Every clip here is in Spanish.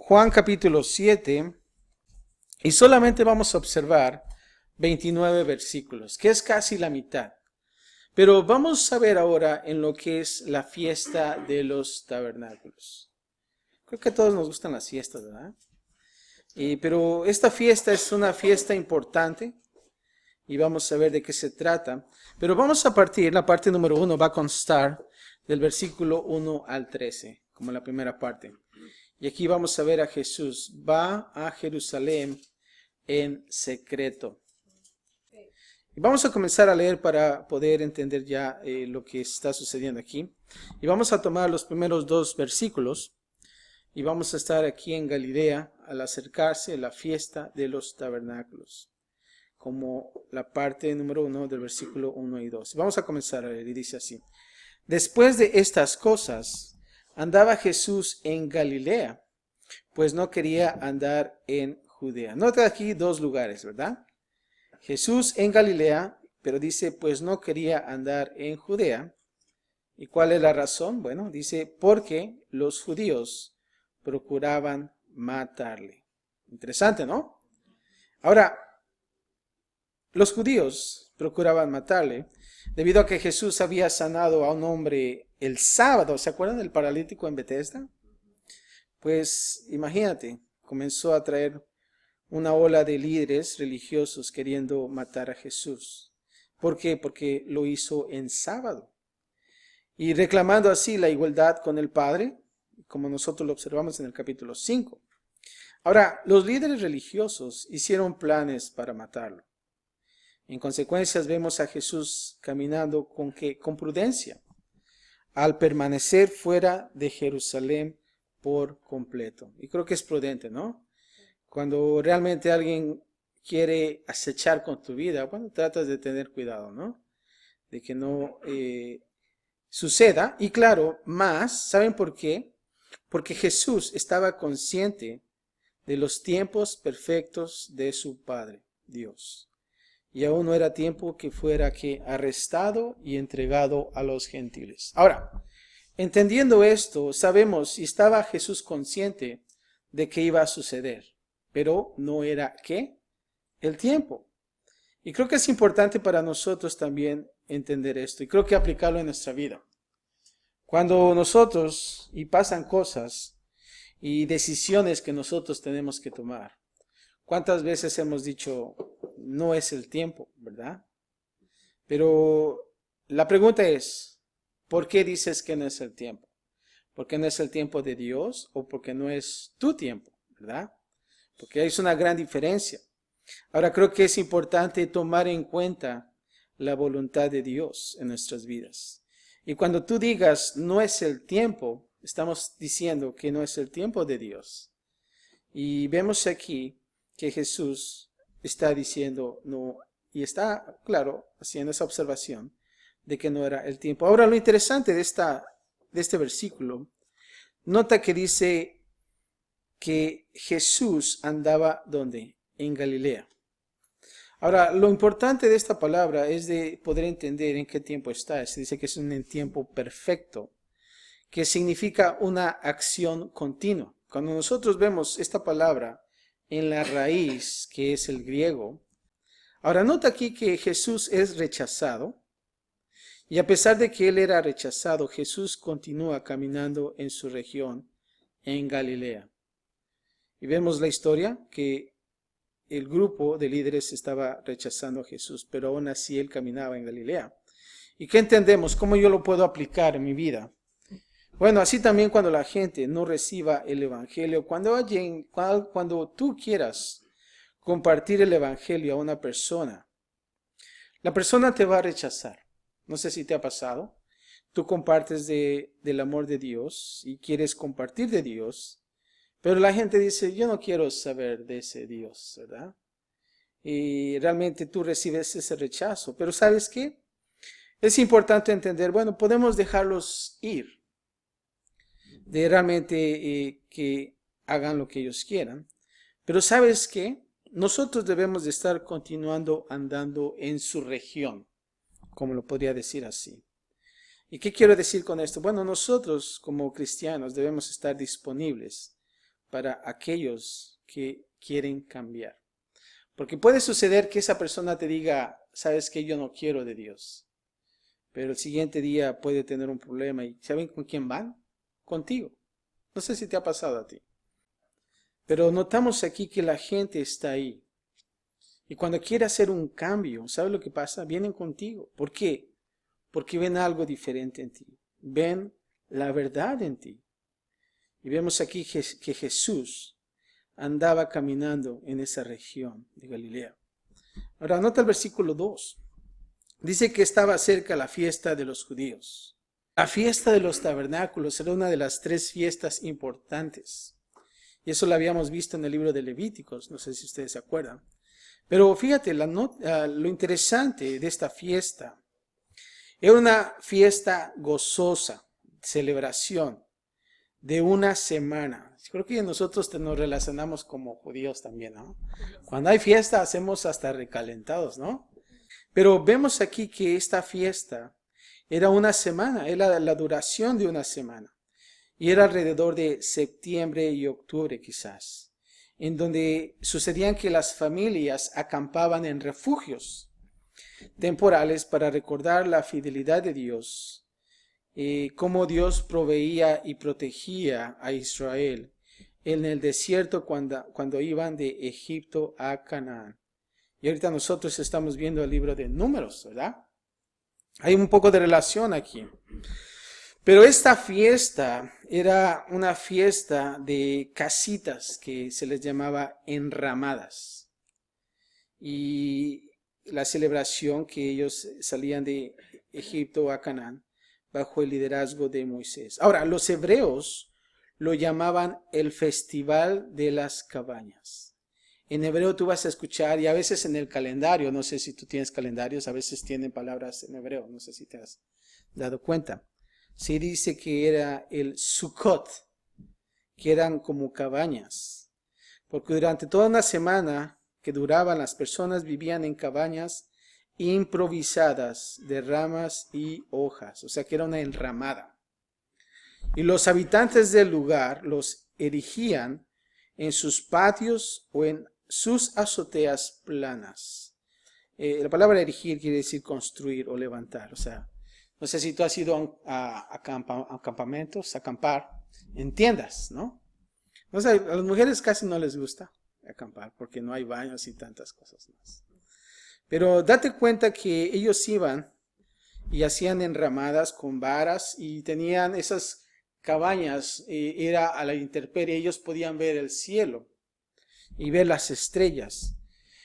Juan capítulo 7 y solamente vamos a observar 29 versículos, que es casi la mitad. Pero vamos a ver ahora en lo que es la fiesta de los tabernáculos. Creo que a todos nos gustan las fiestas, ¿verdad? Pero esta fiesta es una fiesta importante y vamos a ver de qué se trata. Pero vamos a partir, la parte número 1 va a constar del versículo 1 al 13, como la primera parte. Y aquí vamos a ver a Jesús. Va a Jerusalén en secreto. Y vamos a comenzar a leer para poder entender ya lo que está sucediendo aquí. Y vamos a tomar los primeros 2 versículos. Y vamos a estar aquí en Galilea al acercarse a la fiesta de los tabernáculos. Como la parte número 1 del versículo 1 y 2. Vamos a comenzar a leer y dice así. Después de estas cosas, andaba Jesús en Galilea, pues no quería andar en Judea. Nota aquí 2 lugares, ¿verdad? Jesús en Galilea, pero dice, pues no quería andar en Judea. ¿Y cuál es la razón? Bueno, dice, porque los judíos procuraban matarle. Interesante, ¿no? Ahora, los judíos procuraban matarle debido a que Jesús había sanado a un hombre el sábado. ¿Se acuerdan del paralítico en Betesda? Pues imagínate, comenzó a traer una ola de líderes religiosos queriendo matar a Jesús. ¿Por qué? Porque lo hizo en sábado. Y reclamando así la igualdad con el Padre, como nosotros lo observamos en el capítulo 5. Ahora, los líderes religiosos hicieron planes para matarlo. En consecuencia, vemos a Jesús caminando con prudencia, al permanecer fuera de Jerusalén por completo. Y creo que es prudente, ¿no? Cuando realmente alguien quiere acechar con tu vida, bueno, tratas de tener cuidado, ¿no? De que no suceda. Y claro, más, ¿saben por qué? Porque Jesús estaba consciente de los tiempos perfectos de su Padre, Dios. Y aún no era tiempo que fuera arrestado y entregado a los gentiles. Ahora, entendiendo esto, sabemos y estaba Jesús consciente de que iba a suceder, pero no era ¿qué? El tiempo. Y creo que es importante para nosotros también entender esto y creo que aplicarlo en nuestra vida. Cuando nosotros y pasan cosas y decisiones que nosotros tenemos que tomar, ¿cuántas veces hemos dicho no es el tiempo, verdad? Pero la pregunta es, ¿por qué dices que no es el tiempo? ¿Porque no es el tiempo de Dios o porque no es tu tiempo, verdad? Porque hay una gran diferencia. Ahora creo que es importante tomar en cuenta la voluntad de Dios en nuestras vidas. Y cuando tú digas no es el tiempo, estamos diciendo que no es el tiempo de Dios. Y vemos aquí que Jesús está diciendo no, y está, claro, haciendo esa observación de que no era el tiempo. Ahora lo interesante de este versículo, nota que dice que Jesús andaba ¿dónde? En Galilea. Ahora, lo importante de esta palabra es de poder entender en qué tiempo está. Se dice que es un tiempo perfecto, que significa una acción continua. Cuando nosotros vemos esta palabra en la raíz, que es el griego, ahora nota aquí que Jesús es rechazado, y a pesar de que él era rechazado, Jesús continúa caminando en su región, en Galilea. Y vemos la historia que el grupo de líderes estaba rechazando a Jesús, pero aún así él caminaba en Galilea. ¿Y qué entendemos? ¿Cómo yo lo puedo aplicar en mi vida? Bueno, así también cuando la gente no reciba el evangelio, cuando tú quieras compartir el evangelio a una persona, la persona te va a rechazar. No sé si te ha pasado. Tú compartes del amor de Dios y quieres compartir de Dios, pero la gente dice, yo no quiero saber de ese Dios, ¿verdad? Y realmente tú recibes ese rechazo. Pero ¿sabes qué? Es importante entender, bueno, podemos dejarlos ir, de realmente que hagan lo que ellos quieran. Pero ¿sabes qué? Nosotros debemos de estar continuando andando en su región, como lo podría decir así. ¿Y qué quiero decir con esto? Bueno, nosotros como cristianos debemos estar disponibles para aquellos que quieren cambiar. Porque puede suceder que esa persona te diga, sabes que yo no quiero de Dios. Pero el siguiente día puede tener un problema. ¿Y saben con quién van? Contigo. No sé si te ha pasado a ti. Pero notamos aquí que la gente está ahí. Y cuando quiere hacer un cambio, ¿sabes lo que pasa? Vienen contigo. ¿Por qué? Porque ven algo diferente en ti. Ven la verdad en ti. Y vemos aquí que Jesús andaba caminando en esa región de Galilea. Ahora, nota el versículo 2. Dice que estaba cerca la fiesta de los judíos. La fiesta de los tabernáculos era una de las 3 fiestas importantes. Y eso lo habíamos visto en el libro de Levíticos, no sé si ustedes se acuerdan. Pero fíjate, lo interesante de esta fiesta era una fiesta gozosa, celebración de una semana. Creo que nosotros nos relacionamos como judíos también, ¿no? Cuando hay fiesta hacemos hasta recalentados, ¿no? Pero vemos aquí que esta fiesta era una semana, era la duración de una semana. Y era alrededor de septiembre y octubre quizás, en donde sucedían que las familias acampaban en refugios temporales para recordar la fidelidad de Dios, cómo Dios proveía y protegía a Israel en el desierto cuando iban de Egipto a Canaán. Y ahorita nosotros estamos viendo el libro de Números, ¿verdad? Hay un poco de relación aquí. Pero esta fiesta era una fiesta de casitas que se les llamaba enramadas. Y la celebración que ellos salían de Egipto a Canaán bajo el liderazgo de Moisés. Ahora, los hebreos lo llamaban el Festival de las Cabañas. En hebreo tú vas a escuchar, y a veces en el calendario, no sé si tú tienes calendarios, a veces tienen palabras en hebreo, no sé si te has dado cuenta. Se dice que era el Sukkot, que eran como cabañas, porque durante toda una semana que duraban, las personas vivían en cabañas improvisadas de ramas y hojas, o sea que era una enramada. Y los habitantes del lugar los erigían en sus patios o en sus azoteas planas. La palabra erigir quiere decir construir o levantar, o sea, no sé si tú has ido a campamentos, a acampar en tiendas, ¿no? No sé, a las mujeres casi no les gusta acampar porque no hay baños y tantas cosas más. Pero date cuenta que ellos iban y hacían enramadas con varas y tenían esas cabañas, era a la intemperie, ellos podían ver el cielo y ver las estrellas.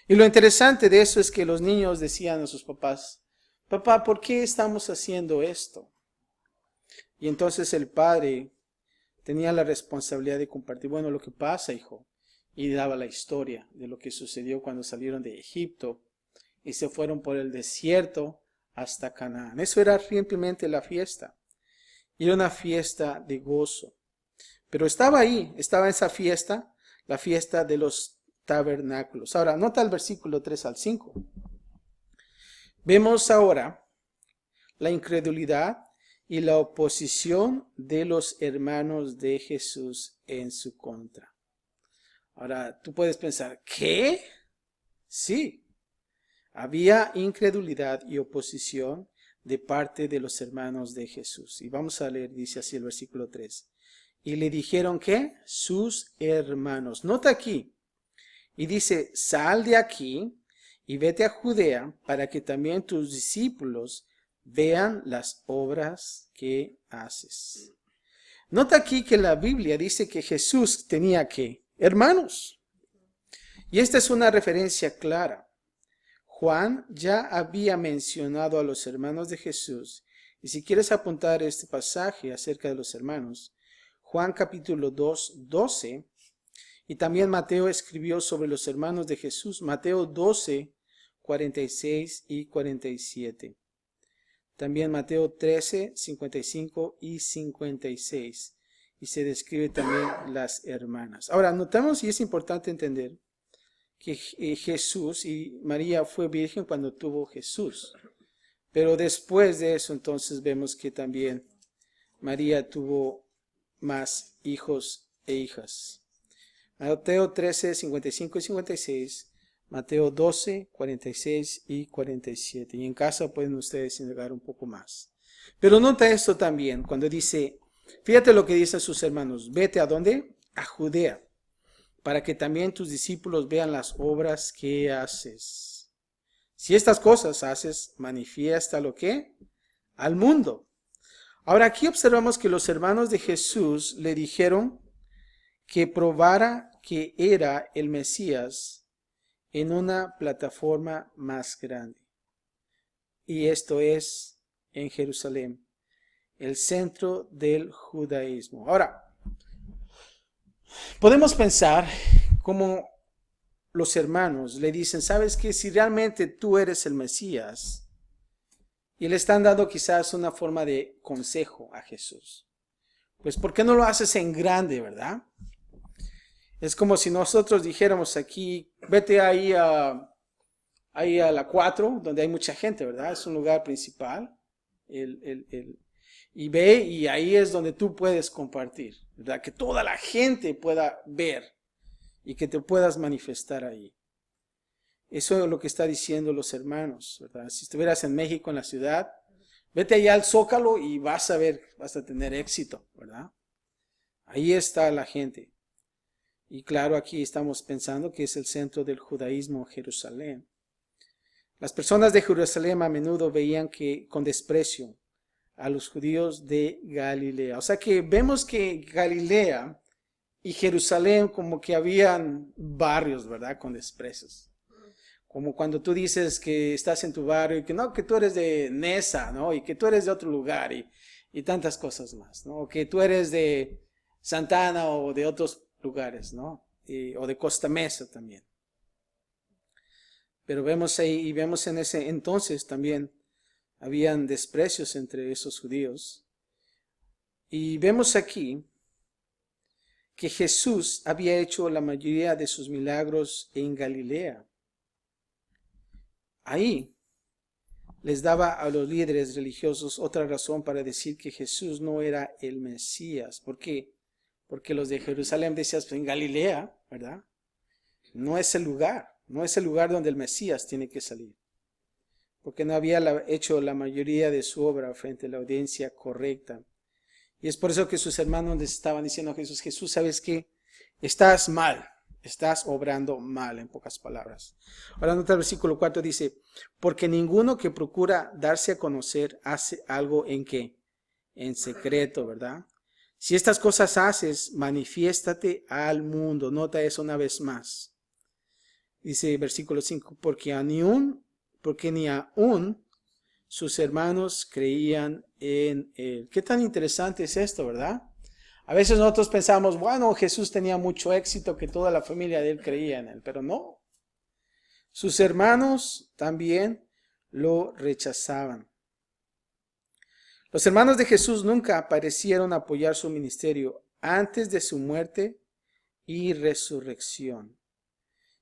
Y lo interesante de eso es que los niños decían a sus papás, papá, ¿por qué estamos haciendo esto? Y entonces el padre tenía la responsabilidad de compartir, bueno, lo que pasa, hijo, y daba la historia de lo que sucedió cuando salieron de Egipto y se fueron por el desierto hasta Canaán. Eso era simplemente la fiesta. Y era una fiesta de gozo. Pero estaba ahí, estaba esa fiesta, la fiesta de los tabernáculos. Ahora, nota el versículo 3 al 5. Vemos ahora la incredulidad y la oposición de los hermanos de Jesús en su contra. Ahora, tú puedes pensar, ¿qué? Sí, había incredulidad y oposición de parte de los hermanos de Jesús. Y vamos a leer, dice así el versículo 3. Y le dijeron, ¿qué? Sus hermanos. Nota aquí. Y dice, sal de aquí y vete a Judea para que también tus discípulos vean las obras que haces. Nota aquí que la Biblia dice que Jesús tenía que hermanos. Y esta es una referencia clara. Juan ya había mencionado a los hermanos de Jesús. Y si quieres apuntar este pasaje acerca de los hermanos, Juan capítulo 2, 12, y también Mateo escribió sobre los hermanos de Jesús, Mateo 12, 46 y 47. También Mateo 13, 55 y 56. Y se describe también las hermanas. Ahora, notamos, y es importante entender, que Jesús y María fue virgen cuando tuvo Jesús. Pero después de eso, entonces vemos que también María tuvo más hijos e hijas. Mateo 13, 55 y 56. Mateo 12, 46 y 47. Y en casa pueden ustedes indagar un poco más. Pero nota esto también, cuando dice, fíjate lo que dicen sus hermanos, vete ¿a dónde? A Judea, para que también tus discípulos vean las obras que haces. Si estas cosas haces, manifiesta lo que al mundo. Ahora aquí observamos que los hermanos de Jesús le dijeron que probara que era el Mesías en una plataforma más grande. Y esto es en Jerusalén, el centro del judaísmo. Ahora, podemos pensar como los hermanos le dicen, ¿sabes qué? Si realmente tú eres el Mesías, y le están dando quizás una forma de consejo a Jesús, pues ¿por qué no lo haces en grande, verdad? Es como si nosotros dijéramos aquí, vete ahí a la 4, donde hay mucha gente, ¿verdad? Es un lugar principal. Y ve, y ahí es donde tú puedes compartir, ¿verdad? Que toda la gente pueda ver y que te puedas manifestar ahí. Eso es lo que está diciendo los hermanos, ¿verdad? Si estuvieras en México, en la ciudad, vete allá al Zócalo y vas a ver, vas a tener éxito, ¿verdad? Ahí está la gente. Y claro, aquí estamos pensando que es el centro del judaísmo, Jerusalén. Las personas de Jerusalén a menudo veían que con desprecio a los judíos de Galilea. O sea que vemos que Galilea y Jerusalén como que habían barrios, ¿verdad? Con desprecios. Como cuando tú dices que estás en tu barrio y que no, que tú eres de Nesa, ¿no? Y que tú eres de otro lugar y tantas cosas más, ¿no? O que tú eres de Santana o de otros lugares, ¿no? O de Costa Mesa también. Pero vemos ahí y vemos en ese entonces también habían desprecios entre esos judíos. Y vemos aquí que Jesús había hecho la mayoría de sus milagros en Galilea. Ahí les daba a los líderes religiosos otra razón para decir que Jesús no era el Mesías. ¿Por qué? Porque los de Jerusalén decían, pues en Galilea, ¿verdad? No es el lugar, no es el lugar donde el Mesías tiene que salir. Porque no había hecho la mayoría de su obra frente a la audiencia correcta. Y es por eso que sus hermanos les estaban diciendo a Jesús, Jesús, ¿sabes qué? Estás mal, estás obrando mal, en pocas palabras. Ahora nota el versículo 4, dice, porque ninguno que procura darse a conocer hace algo en qué, en secreto, ¿verdad? Si estas cosas haces, manifiéstate al mundo. Nota eso una vez más. Dice versículo 5, porque ni aún sus hermanos creían en él. Qué tan interesante es esto, ¿verdad? A veces nosotros pensamos, bueno, Jesús tenía mucho éxito, que toda la familia de él creía en él, pero no. Sus hermanos también lo rechazaban. Los hermanos de Jesús nunca parecieron apoyar su ministerio antes de su muerte y resurrección.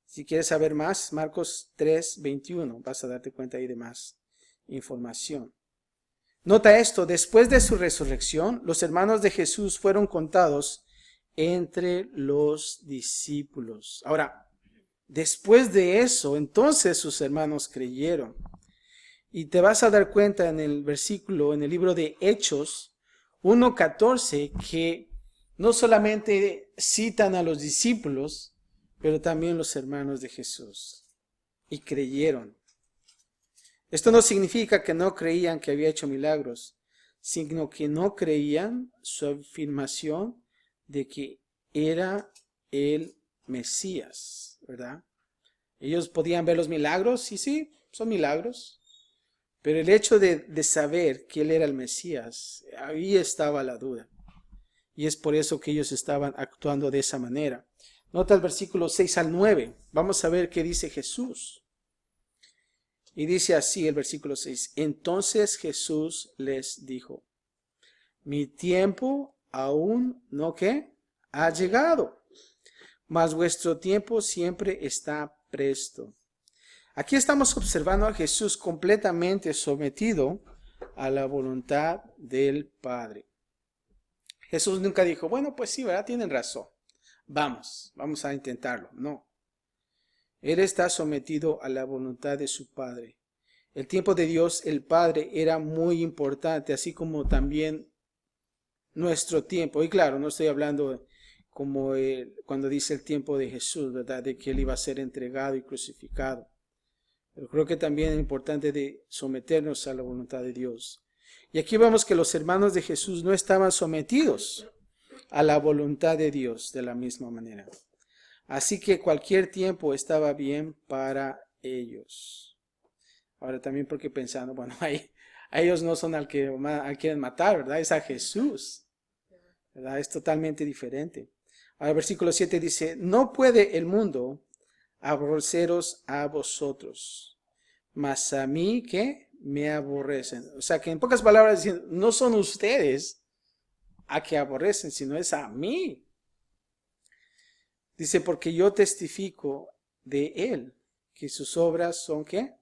Si quieres saber más, Marcos 3:21, vas a darte cuenta ahí de más información. Nota esto, después de su resurrección, los hermanos de Jesús fueron contados entre los discípulos. Ahora, después de eso, entonces sus hermanos creyeron. Y te vas a dar cuenta en el versículo, en el libro de Hechos 1:14, que no solamente citan a los discípulos, pero también los hermanos de Jesús. Y creyeron. Esto no significa que no creían que había hecho milagros, sino que no creían su afirmación de que era el Mesías, ¿verdad? Ellos podían ver los milagros, y sí, son milagros. Pero el hecho de saber que él era el Mesías, ahí estaba la duda. Y es por eso que ellos estaban actuando de esa manera. Nota el versículo 6 al 9. Vamos a ver qué dice Jesús. Y dice así el versículo 6. Entonces Jesús les dijo, mi tiempo aún no ¿qué? Ha llegado, mas vuestro tiempo siempre está presto. Aquí estamos observando a Jesús completamente sometido a la voluntad del Padre. Jesús nunca dijo, bueno, pues sí, ¿verdad? Tienen razón. vamos a intentarlo. No. Él está sometido a la voluntad de su Padre. El tiempo de Dios, el Padre, era muy importante, así como también nuestro tiempo. Y claro, no estoy hablando como cuando dice el tiempo de Jesús, ¿verdad? De que Él iba a ser entregado y crucificado. Pero creo que también es importante de someternos a la voluntad de Dios. Y aquí vemos que los hermanos de Jesús no estaban sometidos a la voluntad de Dios de la misma manera. Así que cualquier tiempo estaba bien para ellos. Ahora también porque pensando, bueno, a ellos no son al que quieren matar, ¿verdad? Es a Jesús, ¿verdad? Es totalmente diferente. Ahora versículo 7 dice, no puede el mundo aborreceros a vosotros, mas a mí, ¿qué? Me aborrecen. O sea que en pocas palabras diciendo, no son ustedes a que aborrecen, sino es a mí. Dice, porque yo testifico de él, que sus obras son, ¿qué?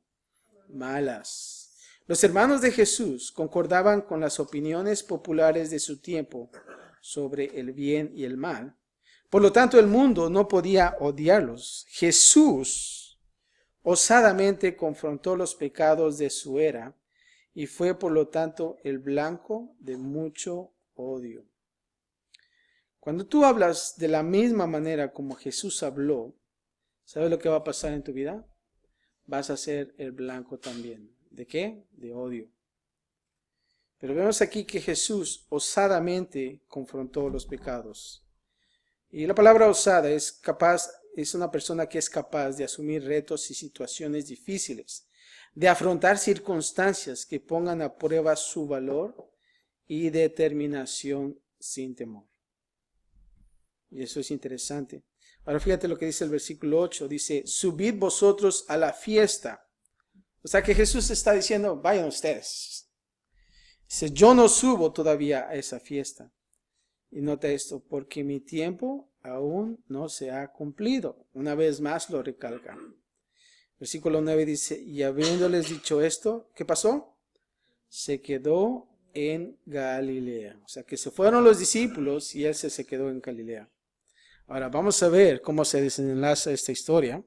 Malas. Los hermanos de Jesús concordaban con las opiniones populares de su tiempo sobre el bien y el mal. Por lo tanto, el mundo no podía odiarlos. Jesús osadamente confrontó los pecados de su era y fue, por lo tanto, el blanco de mucho odio. Cuando tú hablas de la misma manera como Jesús habló, ¿sabes lo que va a pasar en tu vida? Vas a ser el blanco también. ¿De qué? De odio. Pero vemos aquí que Jesús osadamente confrontó los pecados. Y la palabra osada es una persona que es capaz de asumir retos y situaciones difíciles, de afrontar circunstancias que pongan a prueba su valor y determinación sin temor. Y eso es interesante. Ahora fíjate lo que dice el versículo 8. Dice, subid vosotros a la fiesta. O sea que Jesús está diciendo, vayan ustedes. Dice, yo no subo todavía a esa fiesta. Y nota esto, porque mi tiempo aún no se ha cumplido. Una vez más lo recalca. Versículo 9 dice, y habiéndoles dicho esto, ¿qué pasó? Se quedó en Galilea. O sea que se fueron los discípulos y él se quedó en Galilea. Ahora vamos a ver cómo se desenlaza esta historia.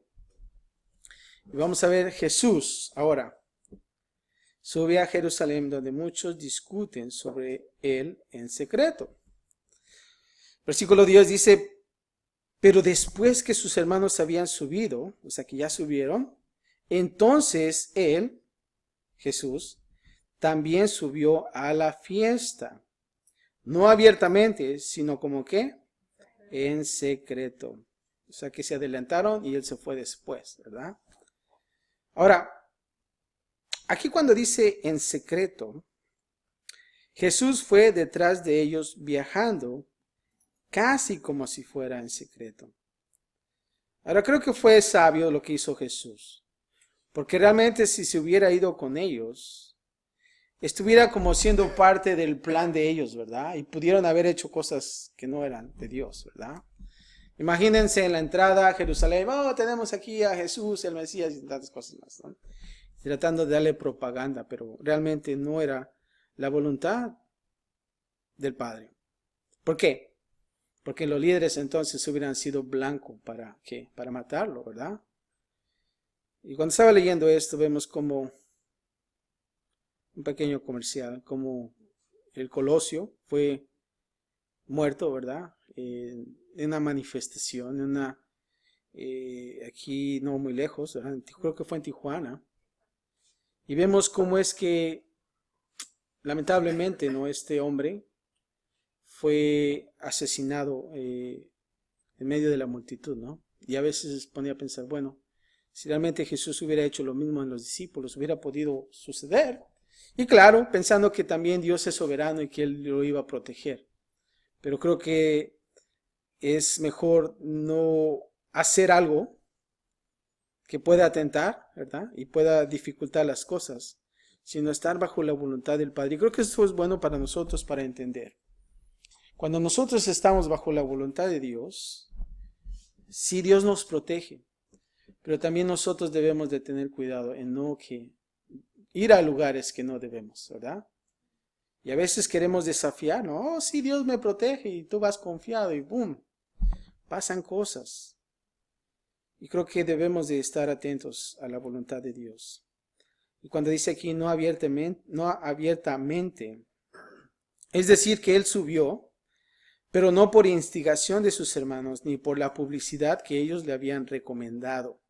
Y vamos a ver Jesús ahora. Sube a Jerusalén donde muchos discuten sobre él en secreto. Versículo 10 dice, pero después que sus hermanos habían subido, o sea que ya subieron, entonces él, Jesús, también subió a la fiesta. No abiertamente, sino como que en secreto. O sea que se adelantaron y él se fue después, ¿verdad? Ahora, aquí cuando dice en secreto, Jesús fue detrás de ellos viajando casi como si fuera en secreto. Ahora creo que fue sabio lo que hizo Jesús, porque realmente si se hubiera ido con ellos, estuviera como siendo parte del plan de ellos, ¿verdad? Y pudieron haber hecho cosas que no eran de Dios, ¿verdad? Imagínense en la entrada a Jerusalén, tenemos aquí a Jesús, el Mesías y tantas cosas más, ¿no? Tratando de darle propaganda, pero realmente no era la voluntad del Padre. ¿Por qué? Porque los líderes entonces hubieran sido blanco para ¿qué? Para matarlo, ¿verdad? Y cuando estaba leyendo esto, vemos como un pequeño comercial, como el Colosio fue muerto, ¿verdad? En una manifestación, aquí no muy lejos, ¿verdad? Creo que fue en Tijuana. Y vemos cómo es que, lamentablemente, ¿no? Este hombre fue asesinado en medio de la multitud, ¿no? Y a veces ponía a pensar, bueno, si realmente Jesús hubiera hecho lo mismo en los discípulos, hubiera podido suceder. Y claro, pensando que también Dios es soberano y que Él lo iba a proteger. Pero creo que es mejor no hacer algo que pueda atentar, ¿verdad? Y pueda dificultar las cosas, sino estar bajo la voluntad del Padre. Y creo que esto es bueno para nosotros para entender. Cuando nosotros estamos bajo la voluntad de Dios, sí Dios nos protege, pero también nosotros debemos de tener cuidado en no ir a lugares que no debemos, ¿verdad? Y a veces queremos desafiar, ¿no? Oh, sí, Dios me protege y tú vas confiado y ¡boom! pasan cosas. Y creo que debemos de estar atentos a la voluntad de Dios. Y cuando dice aquí no abiertamente, es decir, que él subió, pero no por instigación de sus hermanos, ni por la publicidad que ellos le habían recomendado.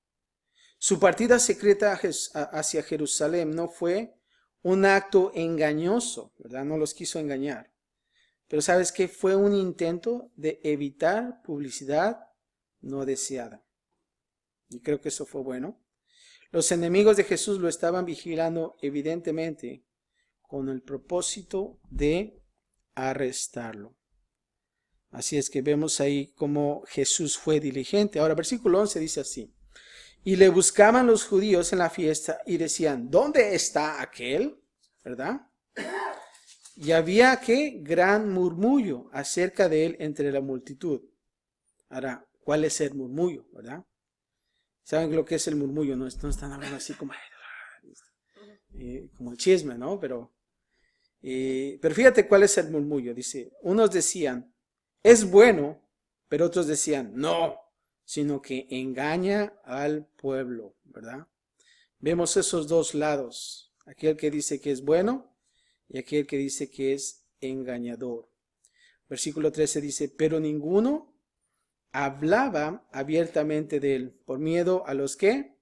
Su partida secreta hacia Jerusalén no fue un acto engañoso, ¿verdad? No los quiso engañar. Pero ¿sabes qué? Fue un intento de evitar publicidad no deseada. Y creo que eso fue bueno. Los enemigos de Jesús lo estaban vigilando evidentemente con el propósito de arrestarlo. Así es que vemos ahí cómo Jesús fue diligente. Ahora, versículo 11 dice así. Y le buscaban los judíos en la fiesta y decían, ¿dónde está aquel? ¿Verdad? Y había que gran murmullo acerca de él entre la multitud. Ahora, ¿cuál es el murmullo? ¿Verdad? ¿Saben lo que es el murmullo? No están hablando así como el chisme, ¿no? Pero fíjate cuál es el murmullo. Dice, unos decían, es bueno, pero otros decían, no, sino que engaña al pueblo, ¿verdad? Vemos esos dos lados, aquel que dice que es bueno y aquel que dice que es engañador. Versículo 13 dice, pero ninguno hablaba abiertamente de él, por miedo a los ¿qué?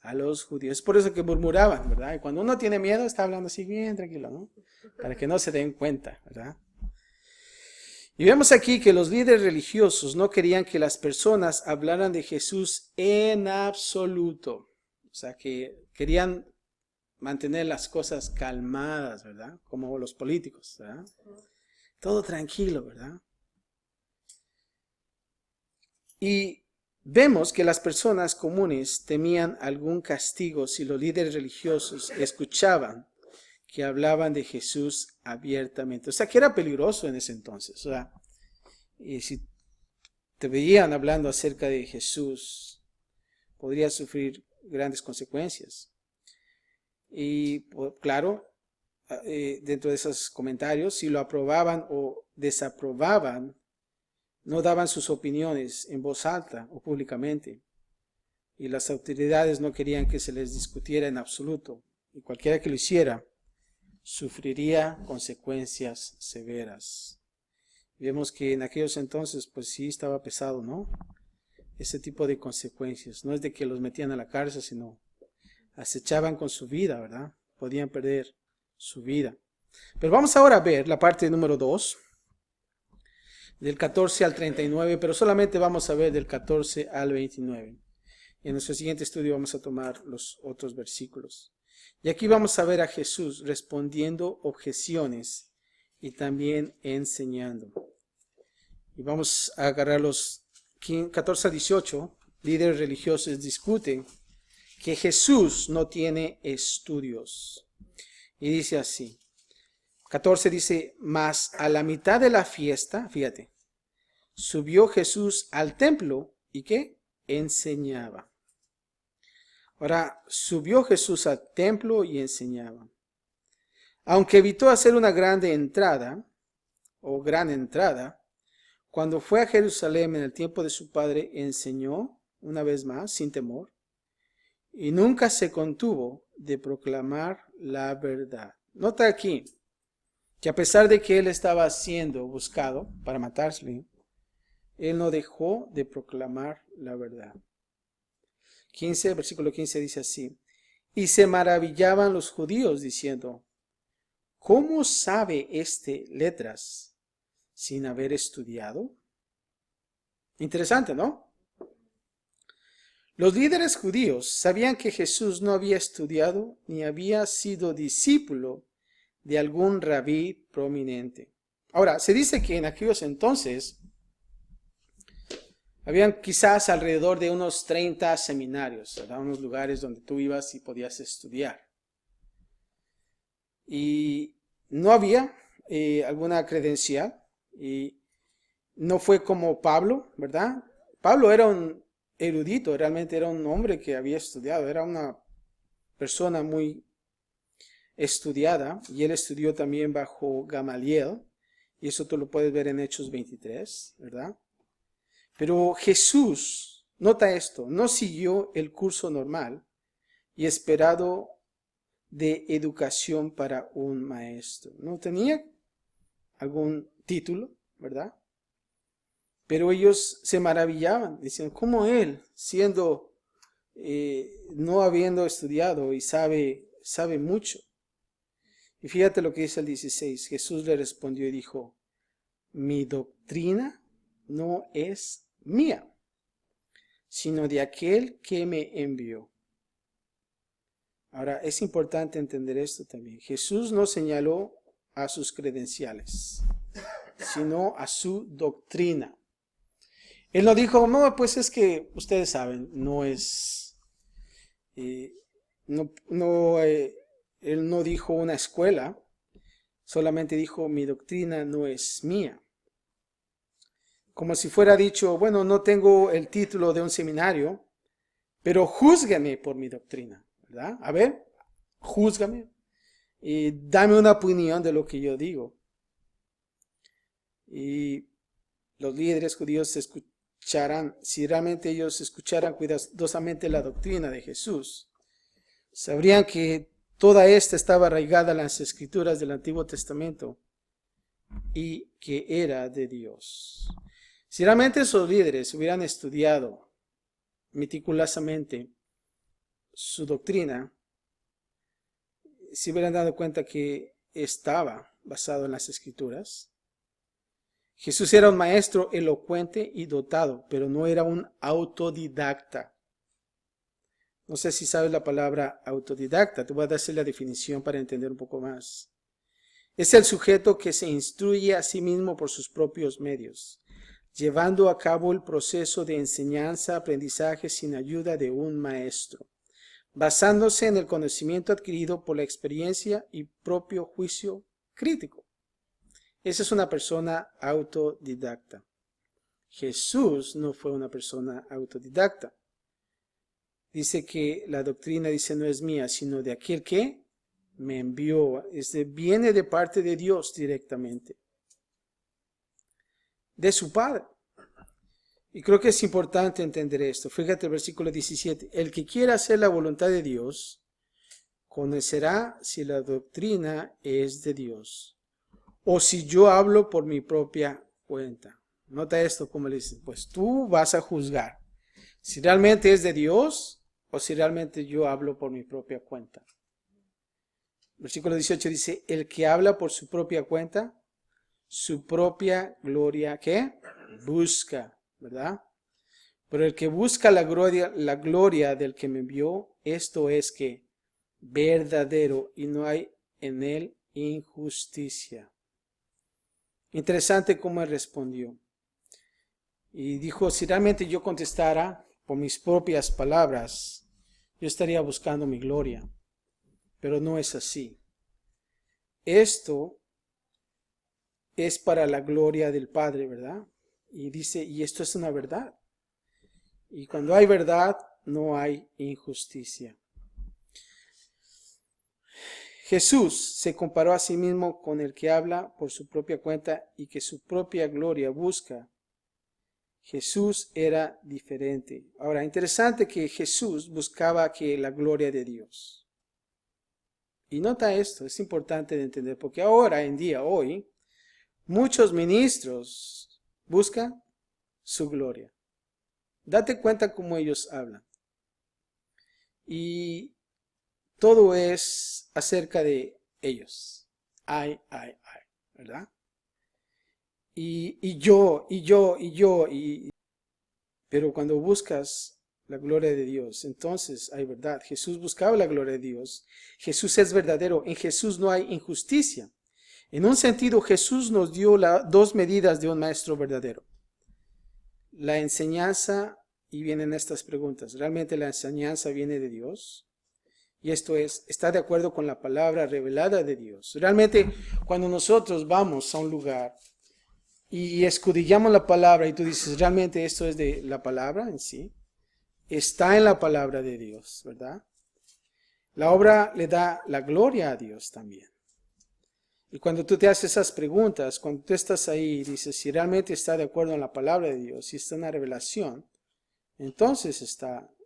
A los judíos. Es por eso que murmuraban, ¿verdad? Y cuando uno tiene miedo, está hablando así bien tranquilo, ¿no? Para que no se den cuenta, ¿verdad? Y vemos aquí que los líderes religiosos no querían que las personas hablaran de Jesús en absoluto. O sea, que querían mantener las cosas calmadas, ¿verdad? Como los políticos, ¿verdad? Todo tranquilo, ¿verdad? Y vemos que las personas comunes temían algún castigo si los líderes religiosos escuchaban que hablaban de Jesús abiertamente. O sea, que era peligroso en ese entonces. O sea, y si te veían hablando acerca de Jesús, podrías sufrir grandes consecuencias. Y claro, dentro de esos comentarios, si lo aprobaban o desaprobaban, no daban sus opiniones en voz alta o públicamente. Y las autoridades no querían que se les discutiera en absoluto. Y cualquiera que lo hiciera, sufriría consecuencias severas. Vemos que en aquellos entonces, pues sí estaba pesado, ¿no? Ese tipo de consecuencias. No es de que los metían a la cárcel, sino acechaban con su vida, ¿verdad? Podían perder su vida. Pero vamos ahora a ver la parte número 2, del 14 al 39, pero solamente vamos a ver del 14 al 29. En nuestro siguiente estudio vamos a tomar los otros versículos. Y aquí vamos a ver a Jesús respondiendo objeciones y también enseñando. Y vamos a agarrar los 14 a 18. Líderes religiosos discuten que Jesús no tiene estudios. Y dice así. 14 dice, mas a la mitad de la fiesta, fíjate, subió Jesús al templo y ¿qué? Enseñaba. Ahora, subió Jesús al templo y enseñaba. Aunque evitó hacer una grande entrada, o gran entrada, cuando fue a Jerusalén en el tiempo de su padre, enseñó una vez más, sin temor, y nunca se contuvo de proclamar la verdad. Nota aquí que a pesar de que él estaba siendo buscado para matarse, él no dejó de proclamar la verdad. Versículo 15 dice así, y se maravillaban los judíos diciendo, ¿cómo sabe este letras sin haber estudiado? Interesante, ¿no? Los líderes judíos sabían que Jesús no había estudiado ni había sido discípulo de algún rabí prominente. Ahora, se dice que en aquellos entonces habían quizás alrededor de unos 30 seminarios, ¿verdad? Unos lugares donde tú ibas y podías estudiar. Y no había alguna credencial, y no fue como Pablo, ¿verdad? Pablo era un erudito, realmente era un hombre que había estudiado, era una persona muy estudiada, y él estudió también bajo Gamaliel, y eso tú lo puedes ver en Hechos 23, ¿verdad? Pero Jesús, nota esto, no siguió el curso normal y esperado de educación para un maestro. No tenía algún título, ¿verdad? Pero ellos se maravillaban, decían, ¿cómo él, siendo, no habiendo estudiado y sabe mucho? Y fíjate lo que dice el 16. Jesús le respondió y dijo, mi doctrina no es mía, sino de aquel que me envió. Ahora, es importante entender esto también. Jesús no señaló a sus credenciales, sino a su doctrina. Él no dijo, no, pues es que ustedes saben, no es, él no dijo una escuela, solamente dijo, mi doctrina no es mía. Como si fuera dicho, bueno, no tengo el título de un seminario, pero júzgame por mi doctrina, ¿verdad? A ver, júzgame y dame una opinión de lo que yo digo. Y los líderes judíos escucharán, si realmente ellos escucharan cuidadosamente la doctrina de Jesús, sabrían que toda esta estaba arraigada en las escrituras del Antiguo Testamento y que era de Dios. Si realmente esos líderes hubieran estudiado meticulosamente su doctrina, se hubieran dado cuenta que estaba basado en las escrituras. Jesús era un maestro elocuente y dotado, pero no era un autodidacta. No sé si sabes la palabra autodidacta, te voy a dar la definición para entender un poco más. Es el sujeto que se instruye a sí mismo por sus propios medios, llevando a cabo el proceso de enseñanza-aprendizaje sin ayuda de un maestro, basándose en el conocimiento adquirido por la experiencia y propio juicio crítico. Esa es una persona autodidacta. Jesús no fue una persona autodidacta. Dice que la doctrina, dice, no es mía, sino de aquel que me envió. Viene de parte de Dios directamente, de su Padre. Y creo que es importante entender esto. Fíjate el versículo 17. El que quiera hacer la voluntad de Dios, conocerá si la doctrina es de Dios, o si yo hablo por mi propia cuenta. Nota esto como le dice, pues tú vas a juzgar si realmente es de Dios o si realmente yo hablo por mi propia cuenta. Versículo 18 dice, el que habla por su propia cuenta, su propia gloria, ¿qué? Busca, ¿verdad? Pero el que busca la gloria del que me envió, esto es que verdadero y no hay en él injusticia. Interesante cómo él respondió. Y dijo, si realmente yo contestara por mis propias palabras, yo estaría buscando mi gloria. Pero no es así. Esto es para la gloria del Padre, ¿verdad? Y dice, y esto es una verdad. Y cuando hay verdad, no hay injusticia. Jesús se comparó a sí mismo con el que habla por su propia cuenta y que su propia gloria busca. Jesús era diferente. Ahora, interesante que Jesús buscaba que la gloria de Dios. Y nota esto, es importante de entender, porque ahora en día, hoy, muchos ministros buscan su gloria. Date cuenta cómo ellos hablan. Y todo es acerca de ellos. Ay, ¿verdad? Y yo. Pero cuando buscas la gloria de Dios, entonces hay verdad. Jesús buscaba la gloria de Dios. Jesús es verdadero. En Jesús no hay injusticia. En un sentido, Jesús nos dio dos medidas de un maestro verdadero. La enseñanza, y vienen estas preguntas. ¿Realmente la enseñanza viene de Dios? Y esto es, ¿está de acuerdo con la palabra revelada de Dios? Realmente, cuando nosotros vamos a un lugar y escudriñamos la palabra y tú dices, ¿realmente esto es de la palabra en sí? Está en la palabra de Dios, ¿verdad? La obra le da la gloria a Dios también. Y cuando tú te haces esas preguntas, cuando tú estás ahí y dices si realmente está de acuerdo en la palabra de Dios, si está en la revelación, entonces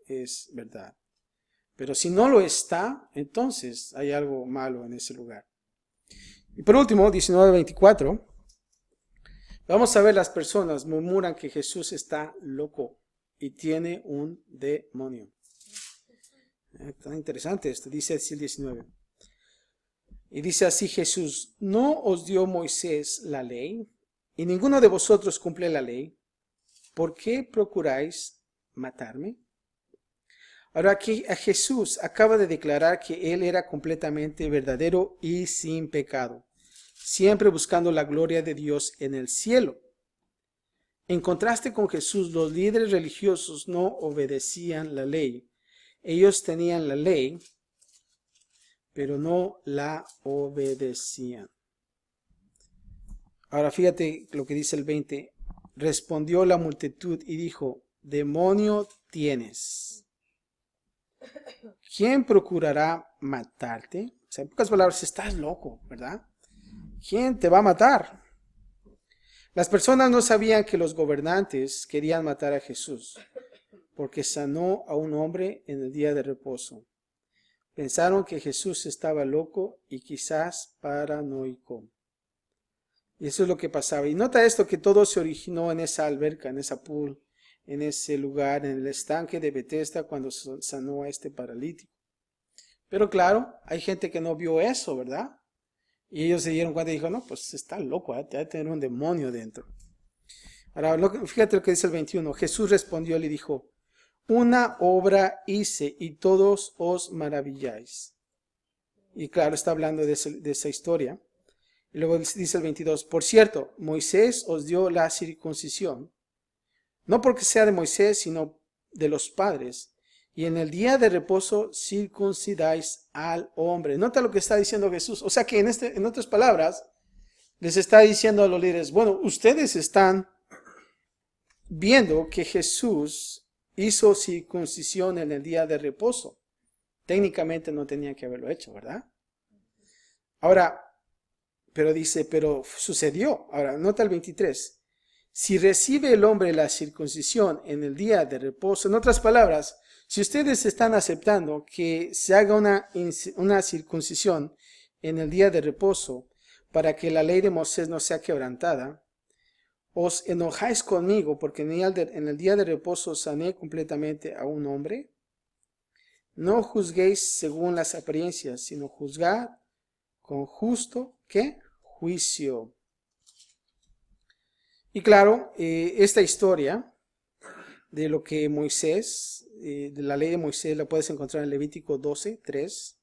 es verdad. Pero si no lo está, entonces hay algo malo en ese lugar. Y por último, 19:24, vamos a ver las personas murmuran que Jesús está loco y tiene un demonio. Tan interesante esto, dice así el 19. Y dice así Jesús: ¿no os dio Moisés la ley? Y ninguno de vosotros cumple la ley. ¿Por qué procuráis matarme? Ahora aquí a Jesús acaba de declarar que Él era completamente verdadero y sin pecado, siempre buscando la gloria de Dios en el cielo. En contraste con Jesús, los líderes religiosos no obedecían la ley. Ellos tenían la ley, pero no la obedecían. Ahora fíjate lo que dice el 20. Respondió la multitud y dijo: demonio tienes. ¿Quién procurará matarte? O sea, en pocas palabras, estás loco, ¿verdad? ¿Quién te va a matar? Las personas no sabían que los gobernantes querían matar a Jesús, porque sanó a un hombre en el día de reposo. Pensaron que Jesús estaba loco y quizás paranoico. Y eso es lo que pasaba. Y nota esto, que todo se originó en esa alberca, en esa pool, en ese lugar, en el estanque de Betesda, cuando sanó a este paralítico. Pero claro, hay gente que no vio eso, ¿verdad? Y ellos se dieron cuenta y dijo: no, pues está loco, debe tener un demonio dentro. Ahora, fíjate lo que dice el 21. Jesús respondió y le dijo: una obra hice y todos os maravilláis. Y claro, está hablando de esa historia. Y luego dice el 22, por cierto, Moisés os dio la circuncisión, no porque sea de Moisés, sino de los padres. Y en el día de reposo circuncidáis al hombre. Nota lo que está diciendo Jesús. O sea que en otras palabras, les está diciendo a los líderes: bueno, ustedes están viendo que Jesús hizo circuncisión en el día de reposo. Técnicamente no tenían que haberlo hecho, ¿verdad? Ahora, pero dice, pero sucedió. Ahora, nota el 23. Si recibe el hombre la circuncisión en el día de reposo, en otras palabras, si ustedes están aceptando que se haga una circuncisión en el día de reposo para que la ley de Moisés no sea quebrantada, os enojáis conmigo porque en el día de reposo sané completamente a un hombre. No juzguéis según las apariencias, sino juzgad con justo, ¿qué? Juicio. Y claro, esta historia de lo que Moisés, de la ley de Moisés, la puedes encontrar en Levítico 12:3,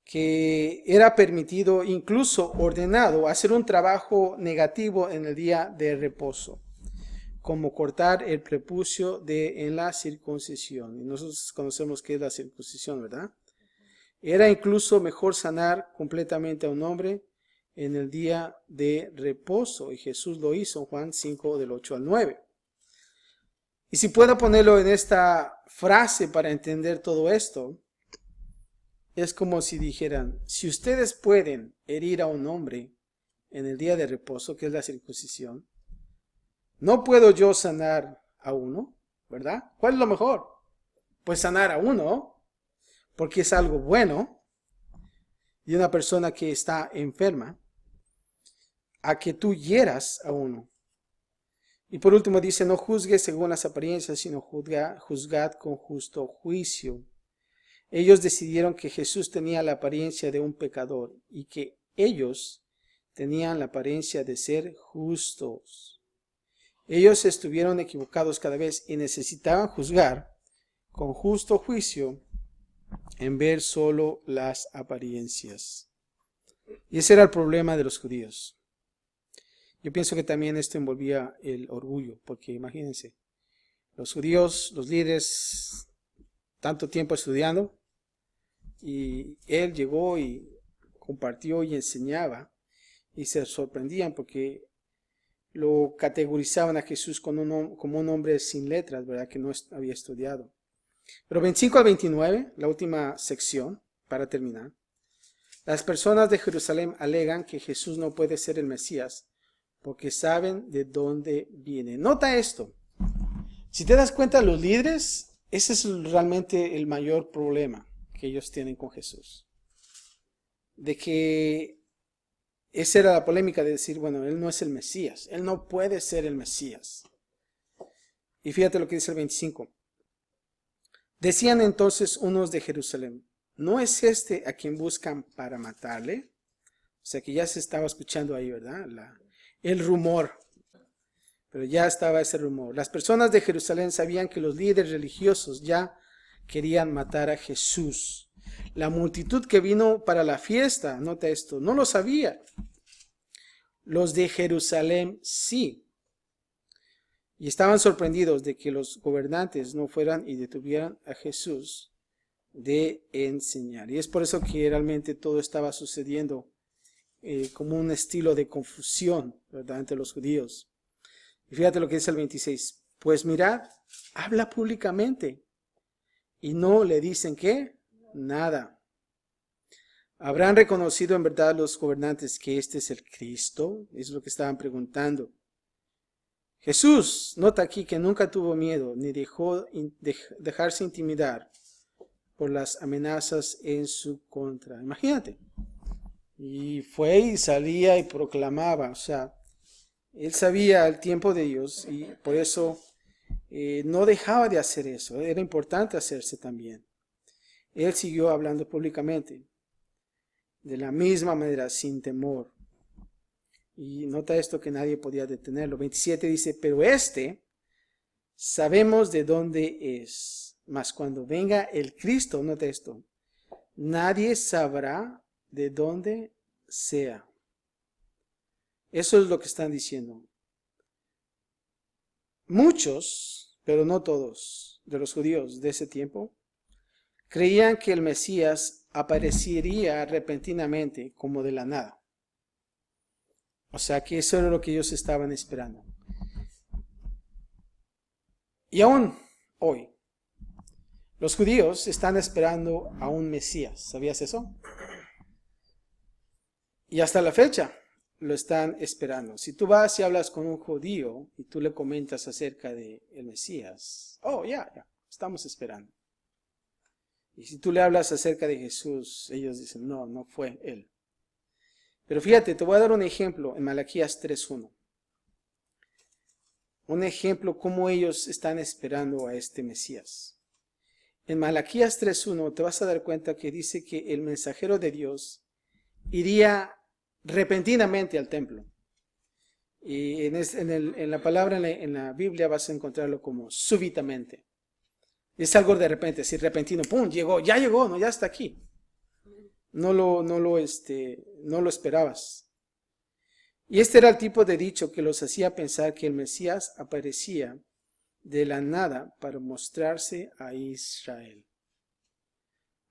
que era permitido, incluso ordenado, hacer un trabajo negativo en el día de reposo, como cortar el prepucio en la circuncisión. Y nosotros conocemos qué es la circuncisión, ¿verdad? Era incluso mejor sanar completamente a un hombre en el día de reposo. Y Jesús lo hizo en Juan 5, del 8 al 9. Y si puedo ponerlo en esta frase para entender todo esto, es como si dijeran: si ustedes pueden herir a un hombre en el día de reposo, que es la circuncisión, ¿no puedo yo sanar a uno? ¿Verdad? ¿Cuál es lo mejor? Pues sanar a uno, porque es algo bueno, y una persona que está enferma, a que tú hieras a uno. Y por último dice: no juzgues según las apariencias, sino juzgad con justo juicio. Ellos decidieron que Jesús tenía la apariencia de un pecador y que ellos tenían la apariencia de ser justos. Ellos estuvieron equivocados cada vez y necesitaban juzgar con justo juicio en ver solo las apariencias. Y ese era el problema de los judíos. Yo pienso que también esto envolvía el orgullo, porque imagínense, los judíos, los líderes, tanto tiempo estudiando, y él llegó y compartió y enseñaba, y se sorprendían porque lo categorizaban a Jesús como un hombre sin letras, ¿verdad? Que no había estudiado. Pero 25 al 29, la última sección, para terminar. Las personas de Jerusalén alegan que Jesús no puede ser el Mesías porque saben de dónde viene. Nota esto. Si te das cuenta, los líderes, ese es realmente el mayor problema que ellos tienen con Jesús. De que esa era la polémica de decir, bueno, él no es el Mesías, él no puede ser el Mesías. Y fíjate lo que dice el 25. Decían entonces unos de Jerusalén, ¿no es este a quien buscan para matarle? O sea que ya se estaba escuchando ahí, ¿verdad? El rumor. Pero ya estaba ese rumor. Las personas de Jerusalén sabían que los líderes religiosos ya querían matar a Jesús. La multitud que vino para la fiesta, nota esto, no lo sabía. Los de Jerusalén sí. Y estaban sorprendidos de que los gobernantes no fueran y detuvieran a Jesús de enseñar. Y es por eso que realmente todo estaba sucediendo como un estilo de confusión, ¿verdad?, entre los judíos. Y fíjate lo que dice el 26. Pues mirad, habla públicamente. Y no le dicen ¿qué? Nada. ¿Habrán reconocido en verdad los gobernantes que este es el Cristo? Es lo que estaban preguntando. Jesús, nota aquí que nunca tuvo miedo ni dejó dejarse intimidar por las amenazas en su contra. Imagínate. Y fue y salía y proclamaba. O sea, él sabía el tiempo de Dios y por eso no dejaba de hacer eso. Era importante hacerse también. Él siguió hablando públicamente. De la misma manera, sin temor. Y nota esto que nadie podía detenerlo. 27 dice, pero sabemos de dónde es. Mas cuando venga el Cristo, nota esto, nadie sabrá de dónde sea. Eso es lo que están diciendo. Muchos, pero no todos, de los judíos de ese tiempo, creían que el Mesías aparecería repentinamente como de la nada. O sea que eso era lo que ellos estaban esperando. Y aún hoy, los judíos están esperando a un Mesías. ¿Sabías eso? Y hasta la fecha lo están esperando. Si tú vas y hablas con un judío y tú le comentas acerca del Mesías, ya, estamos esperando. Y si tú le hablas acerca de Jesús, ellos dicen, no fue él. Pero fíjate, te voy a dar un ejemplo en Malaquías 3:1. Un ejemplo cómo ellos están esperando a este Mesías. En Malaquías 3:1 te vas a dar cuenta que dice que el mensajero de Dios iría repentinamente al templo. Y en la palabra en la Biblia vas a encontrarlo como súbitamente. Es algo de repente, así repentino, ¡pum! Ya llegó, no, ya está aquí. No lo esperabas. Y este era el tipo de dicho que los hacía pensar que el Mesías aparecía de la nada para mostrarse a Israel.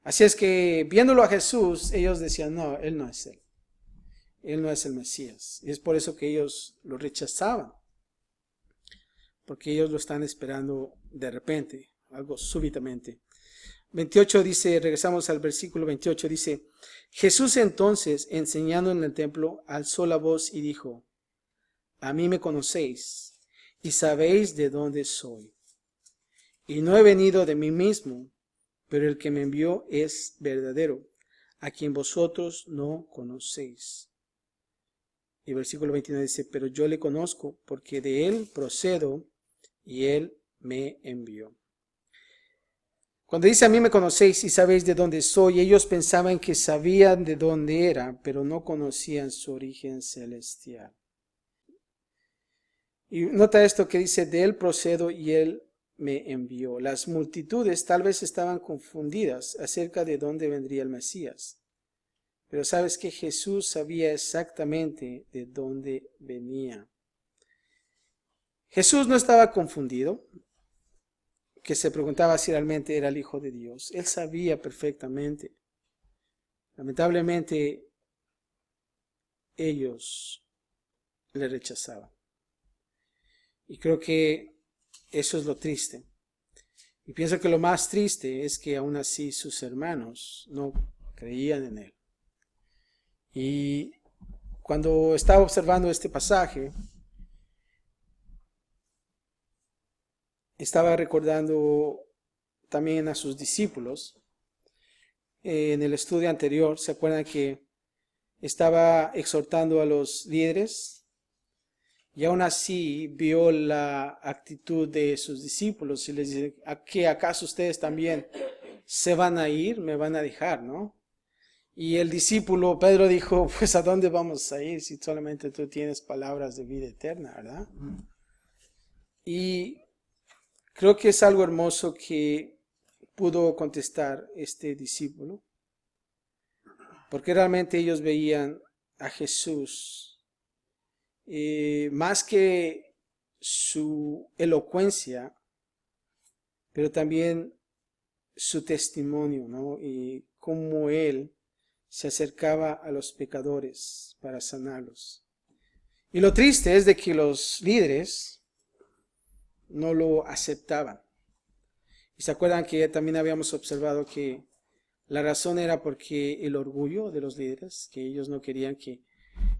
Así es que viéndolo a Jesús, ellos decían, no, él no es él. Él no es el Mesías. Y es por eso que ellos lo rechazaban. Porque ellos lo están esperando de repente, algo súbitamente. 28 dice, regresamos al versículo 28, dice, Jesús entonces, enseñando en el templo, alzó la voz y dijo, a mí me conocéis y sabéis de dónde soy. Y no he venido de mí mismo, pero el que me envió es verdadero, a quien vosotros no conocéis. Y versículo 29 dice, pero yo le conozco porque de él procedo y él me envió. Cuando dice a mí me conocéis y sabéis de dónde soy, ellos pensaban que sabían de dónde era, pero no conocían su origen celestial. Y nota esto que dice, de él procedo y él me envió. Las multitudes tal vez estaban confundidas acerca de dónde vendría el Mesías. Pero sabes que Jesús sabía exactamente de dónde venía. Jesús no estaba confundido, que se preguntaba si realmente era el Hijo de Dios. Él sabía perfectamente. Lamentablemente, ellos le rechazaban. Y creo que eso es lo triste. Y pienso que lo más triste es que aún así sus hermanos no creían en él. Y cuando estaba observando este pasaje, estaba recordando también a sus discípulos. En el estudio anterior, ¿se acuerdan que estaba exhortando a los líderes? Y aún así vio la actitud de sus discípulos y les dice, ¿a qué acaso ustedes también se van a ir? ¿Me van a dejar, no? Y el discípulo Pedro dijo, pues ¿a dónde vamos a ir si solamente tú tienes palabras de vida eterna, verdad? Y creo que es algo hermoso que pudo contestar este discípulo, porque realmente ellos veían a Jesús, más que su elocuencia, pero también su testimonio, ¿no? Y cómo él se acercaba a los pecadores para sanarlos. Y lo triste es de que los líderes no lo aceptaban. Y se acuerdan que también habíamos observado que la razón era porque el orgullo de los líderes, que ellos no querían, que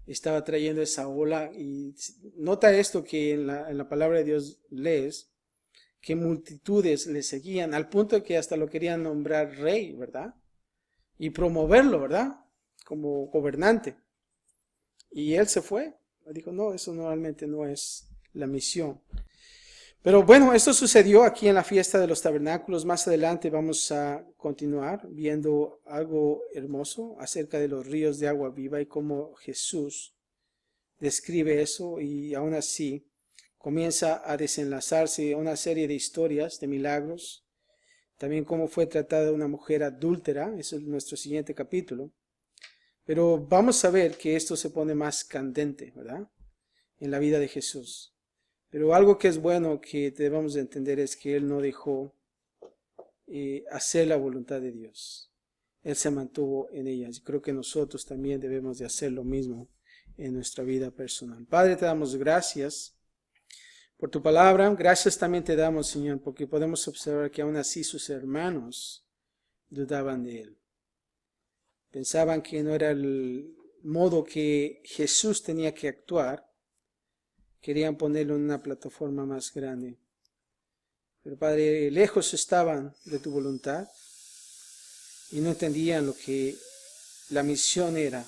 estaba trayendo esa ola. Y nota esto que en la palabra de Dios lees, que multitudes le seguían, al punto de que hasta lo querían nombrar rey, ¿verdad? Y promoverlo, ¿verdad? Como gobernante. Y él se fue. Dijo, no, eso normalmente no es la misión. Pero bueno, esto sucedió aquí en la fiesta de los tabernáculos. Más adelante vamos a continuar viendo algo hermoso acerca de los ríos de agua viva y cómo Jesús describe eso, y aún así comienza a desenlazarse una serie de historias, de milagros. También cómo fue tratada una mujer adúltera, eso es nuestro siguiente capítulo. Pero vamos a ver que esto se pone más candente, ¿verdad? En la vida de Jesús. Pero algo que es bueno que debemos de entender es que Él no dejó hacer la voluntad de Dios. Él se mantuvo en ella. Y creo que nosotros también debemos de hacer lo mismo en nuestra vida personal. Padre, te damos gracias por tu palabra. Gracias también te damos, Señor, porque podemos observar que aún así sus hermanos dudaban de Él. Pensaban que no era el modo que Jesús tenía que actuar. Querían ponerlo en una plataforma más grande. Pero Padre, lejos estaban de tu voluntad y no entendían lo que la misión era.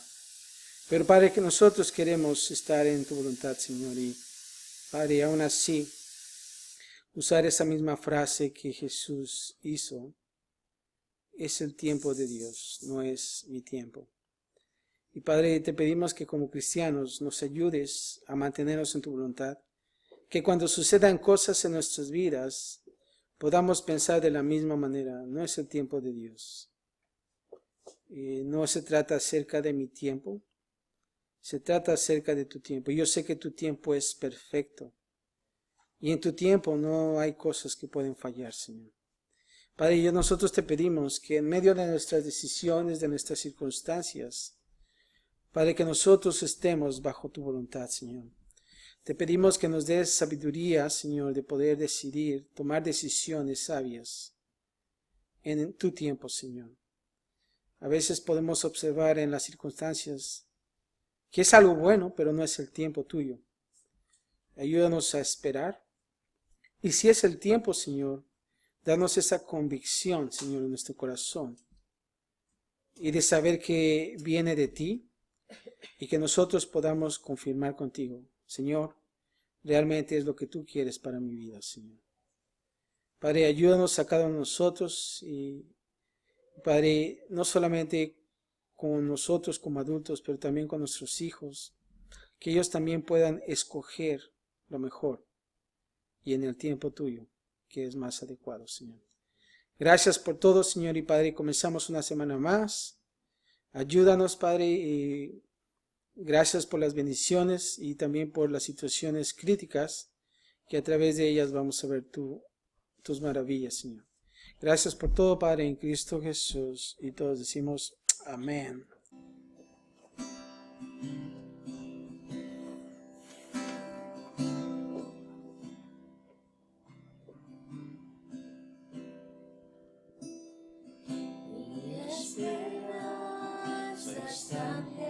Pero Padre, que nosotros queremos estar en tu voluntad, Señor. Y Padre, aún así, usar esa misma frase que Jesús hizo. Es el tiempo de Dios, no es mi tiempo. Y Padre, te pedimos que como cristianos nos ayudes a mantenernos en tu voluntad, que cuando sucedan cosas en nuestras vidas podamos pensar de la misma manera. No es el tiempo de Dios. No se trata acerca de mi tiempo, se trata acerca de tu tiempo. Yo sé que tu tiempo es perfecto y en tu tiempo no hay cosas que pueden fallar, Señor. Padre, nosotros te pedimos que en medio de nuestras decisiones, de nuestras circunstancias, Padre, que nosotros estemos bajo tu voluntad, Señor. Te pedimos que nos des sabiduría, Señor, de poder decidir, tomar decisiones sabias en tu tiempo, Señor. A veces podemos observar en las circunstancias que es algo bueno, pero no es el tiempo tuyo. Ayúdanos a esperar. Y si es el tiempo, Señor, danos esa convicción, Señor, en nuestro corazón. Y de saber que viene de ti y que nosotros podamos confirmar contigo. Señor, realmente es lo que tú quieres para mi vida, Señor. Padre, ayúdanos a cada uno de nosotros y, Padre, no solamente con nosotros como adultos, pero también con nuestros hijos, que ellos también puedan escoger lo mejor y en el tiempo tuyo, que es más adecuado, Señor. Gracias por todo, Señor y Padre. Comenzamos una semana más. Ayúdanos, Padre, y gracias por las bendiciones y también por las situaciones críticas, que a través de ellas vamos a ver tus maravillas, Señor. Gracias por todo, Padre, en Cristo Jesús. Y todos decimos amén. Mi esperanza está en